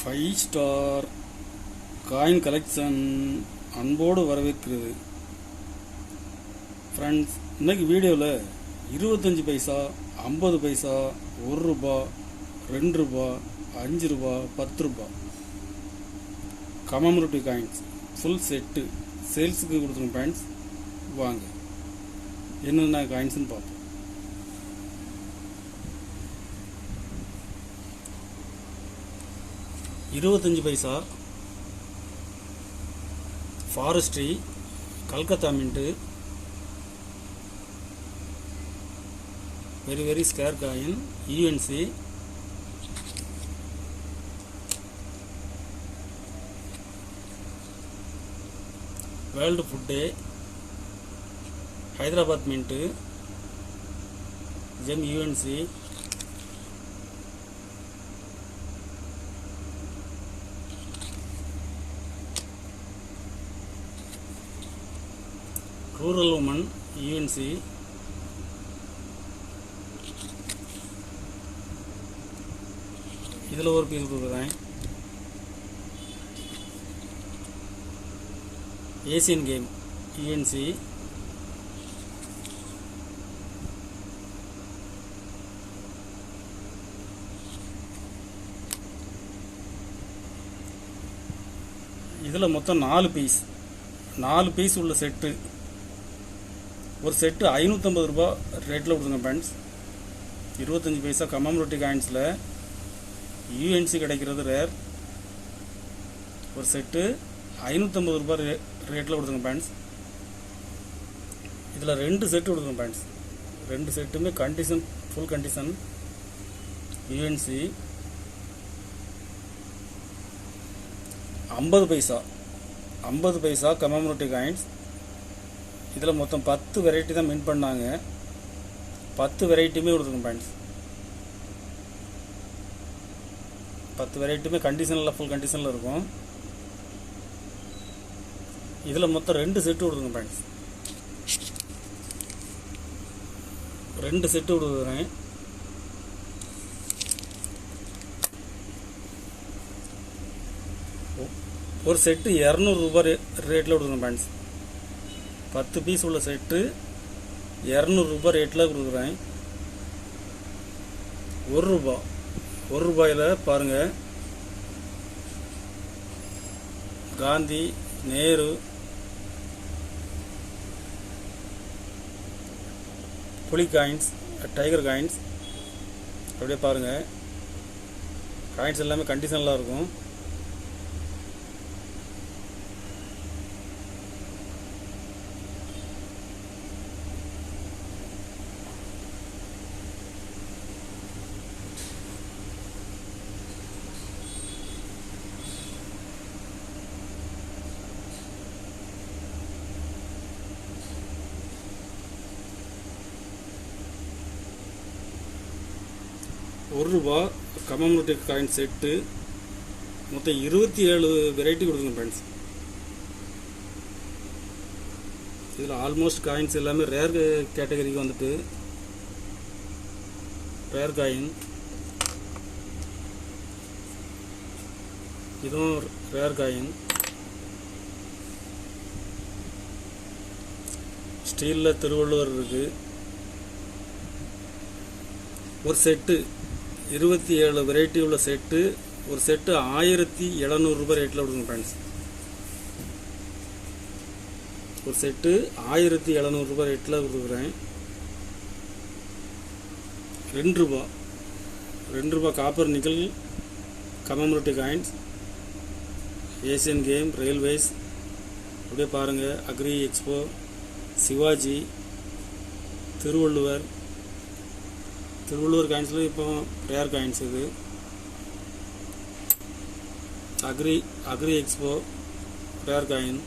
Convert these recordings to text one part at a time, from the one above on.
5 star coin collection அன்போடு வரவேற்கிறது. Friends, இன்னைக்கு வீடியோவில் 25 பைசா, 50 பைசா, 1 ரூபா, 2 ரூபா, 5 ரூபா, 10 ரூபா கமமரேட்டிவ் காயின்ஸ் ஃபுல் செட்டு சேல்ஸுக்கு கொடுத்துருங்க. ஃப்ரெண்ட்ஸ், வாங்க என்னென்ன காயின்ஸ்னு பார்ப்போம். இருபத்தஞ்சு paisa forestry Calcutta mint very scarce coin UNC. World food day Hyderabad mint gem UNC. Rural woman UNC. இதில் ஒரு பீஸ் கொடுக்குறேன். Asian game UNC. இதில் மொத்தம் 4 பீஸ் உள்ள செட்டு. ஒரு செட்டு 550 ரூபா ரேட்டில் கொடுத்துங்க. ஃப்ரெண்ட்ஸ், 25 பைசா கமமரேட்டிவ் காயின்ஸில் யூஎன்சி கிடைக்கிறது ரேர். ஒரு செட்டு 550 ரூபா ரேட்டில் கொடுத்துங்க. ஃப்ரெண்ட்ஸ், இதில் 2 செட்டு கொடுத்துங்க. ஃப்ரெண்ட்ஸ், 2 செட்டுமே condition full condition UNC. 50 paisa commemorative coins. இதில் மொத்தம் 10 வெரைட்டி தான் மின் பண்ணாங்க. 10 வெரைட்டியுமே கொடுத்துருங்க. ஃப்ரெண்ட்ஸ், 10 வெரைட்டியுமே கண்டிஷனில் ஃபுல் கண்டிஷனில் இருக்கும். இதில் மொத்தம் 2 செட்டு கொடுத்துருங்க. ஃப்ரெண்ட்ஸ், 2 செட்டு கொடுக்குறேன். ஒரு செட்டு 200 ரூபா ரேட்டில் கொடுத்துருங்க. ஃப்ரெண்ட்ஸ், 10 பீஸ் உள்ள செட்டு 200 ரூபா ரேட்டில் கொடுக்குறேன். 1 ரூபாயில் பாருங்கள், காந்தி, நேரு, புலி காயின்ஸ், டைகர் காயின்ஸ். அப்படியே பாருங்கள், காயின்ஸ் எல்லாமே கண்டிஷனலாக இருக்கும். ₹1 கமமரேட்டிவ் காயின் செட்டு மொத்தம் 27 வெரைட்டி கொடுத்துங்க. ஃப்ரெண்ட்ஸ், இதில் ஆல்மோஸ்ட் காயின்ஸ் எல்லாமே ரேர் கேட்டகரிக்கு வந்துட்டு ரேர் காயின். இதுவும் ரேர் காயின். ஸ்டீலில் திருவள்ளுவர் இருக்குது. ஒரு செட்டு 27 வெரைட்டி உள்ள செட்டு. ஒரு செட்டு 1700 ரூபாய் ரேட்டில் கொடுங்க. ஃப்ரெண்ட்ஸ், ஒரு செட்டு 1700 ரூபாய் ரேட்டில் கொடுக்குறேன். ₹2 copper nickel commemorative coins. Asian game, railways. அப்படியே பாருங்கள், அக்ரி எக்ஸ்போ, சிவாஜி, திருவள்ளுவர் காயின்ஸில் இப்போ ரேர் காயின்ஸ். இது அக்ரி எக்ஸ்போ ரேர் காயின்.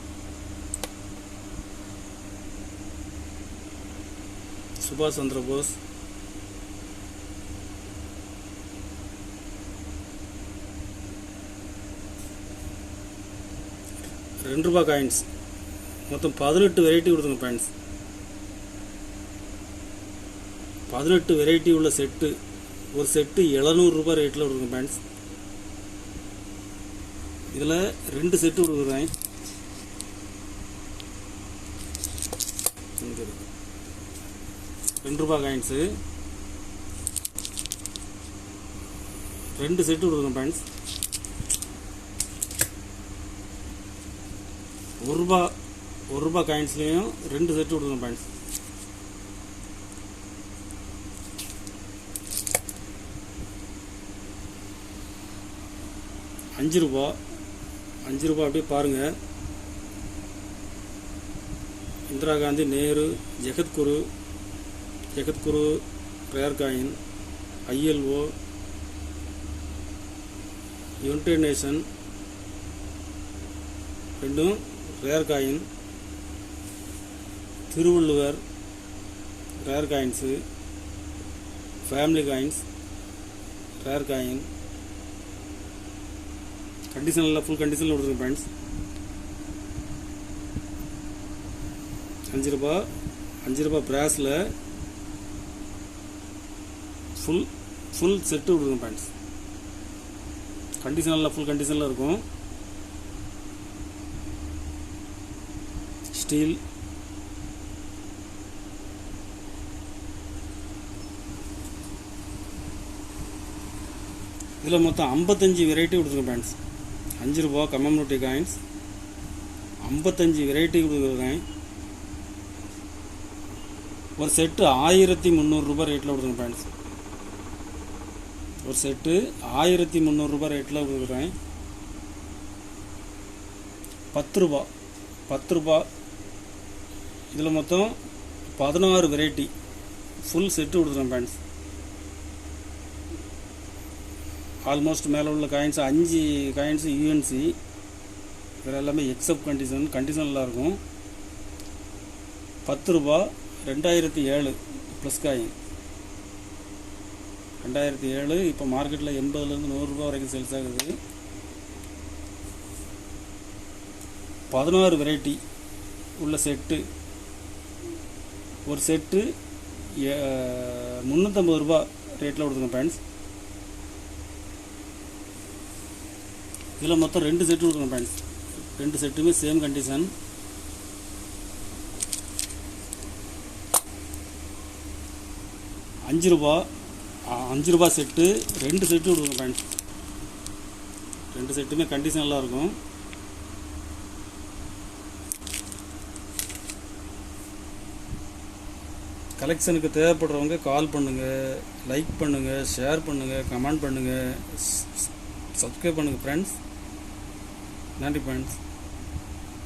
சுபாஷ் சந்திர போஸ். ₹2 காயின்ஸ். மொத்தம் 18 வெரைட்டி கொடுத்துங்க. ஃப்ரெண்ட்ஸ், 18 வெரைட்டி உள்ள செட்டு. ஒரு செட்டு 700 ரூபாய் ரேட்டில் கொடுங்க. ஃப்ரெண்ட்ஸ், இதில் 2 செட்டு கொடுக்குறேன். ₹2 காயின்ஸு 2 செட்டு கொடுக்குறேன் ஃப்ரெண்ட்ஸ். ₹1 காயின்ஸ்லேயும் 2 செட்டு கொடுக்குறேன் ஃப்ரெண்ட்ஸ். ₹5 அப்படியே பாருங்கள். Indira Gandhi, Nehru, Jagadguru rare coin, ILO, United Nation ரெண்டும் rare coin, Thiruvalluvar rare coins, family coins rare coin. கண்டிஷனில் ஃபுல் கண்டிஷனில் கொடுத்துருங்க ஃப்ரெண்ட்ஸ். ₹5 பிராஸில் ஃபுல் செட்டு கொடுத்துருங்க ஃப்ரெண்ட்ஸ். கண்டிஷனில் ஃபுல் கண்டிஷனில் இருக்கும். ஸ்டீல், இதில் மொத்தம் 55 வெரைட்டி கொடுத்துருங்க ஃப்ரெண்ட்ஸ். ₹5 கமெமரேட்டிவ் காயின்ஸ் 55 வெரைட்டி கொடுக்குறேன். ஒரு செட்டு ₹1300 ரேட்டில் கொடுக்குறேன் ஃப்ரெண்ட்ஸ். ஒரு செட்டு ₹1300 ரேட்டில் கொடுக்குறேன். ₹10 இதில் மொத்தம் 16 வெரைட்டி ஃபுல் செட்டு கொடுக்குறேன் ஃப்ரெண்ட்ஸ். ஆல்மோஸ்ட் மேலே உள்ள காயின்ஸ் 5 காயின்ஸு UNC, வேறு எல்லாமே எக்ஸப்ட் கண்டிஷனில் இருக்கும். ₹10 2007 ப்ளஸ் காயின் 2007. இப்போ மார்க்கெட்டில் ₹80லேருந்து ₹100 வரைக்கும் சேல்ஸ் ஆகுது. 16 வெரைட்டி உள்ள செட்டு. ஒரு செட்டு ₹350 ரேட்டில் கொடுத்துருங்க ஃப்ரெண்ட்ஸ். இதில் மொத்தம் 2 செட்டு கொடுக்குறேன் ஃப்ரெண்ட்ஸ். 2 செட்டுமே சேம் கண்டிஷன். ₹5 செட்டு 2 செட்டு கொடுக்குறேன் ஃப்ரெண்ட்ஸ். 2 செட்டுமே கண்டிஷனெலாம் இருக்கும். கலெக்ஷனுக்கு தேவைப்படுறவங்க கால் பண்ணுங்கள், லைக் பண்ணுங்கள், ஷேர் பண்ணுங்கள், கமெண்ட் பண்ணுங்கள், சப்ஸ்கிரைப் பண்ணுங்கள் ஃப்ரெண்ட்ஸ். நன்றி ஃப்ரெண்ட்ஸ்.